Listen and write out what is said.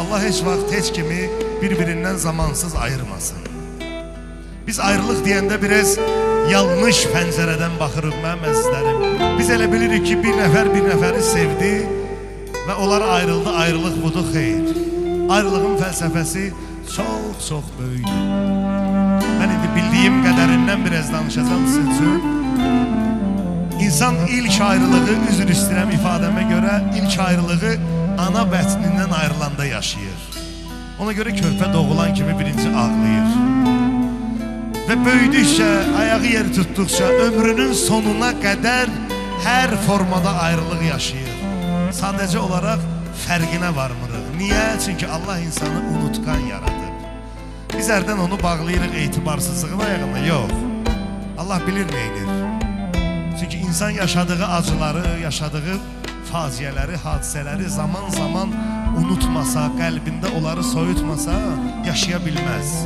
Allah heç vaxt heç kimi bir-birindən zamansız ayırmasın. Biz ayrılıq deyəndə biraz yanlış pəncərədən baxırıq mənim əzizlərim. Biz elə bilirik ki, bir nəfəri sevdi və onlara ayrıldı, ayrılıq budur, xeyr. Ayrılığın fəlsəfəsi çox böyükdür. Mən indi bildiyim qədərindən biraz danışacağım sizin üçün. İnsan ilk ayrılığı, üzr istəyirəm ifadəmə görə, ilk ayrılığı ana bətnindən ayrılanda yaşayır. Ona görə körpə doğulan kimi birinci ağlayır. Və böyüdükcə, ayağı yer tutduqca ömrünün sonuna qədər hər formada ayrılıq yaşayır. Sadəcə olaraq fərqinə varmırıq. Niyə? Çünki Allah insanı unutqan yaradıb. Biz hərdən onu bağlayırıq etibarsızlığın ayağına. Yox. Allah bilir neyinir. Çünki insan yaşadığı acıları, yaşadığı faciələri, hadisələri zaman unutmasa, qəlbində onları soyutmasa yaşaya bilməz.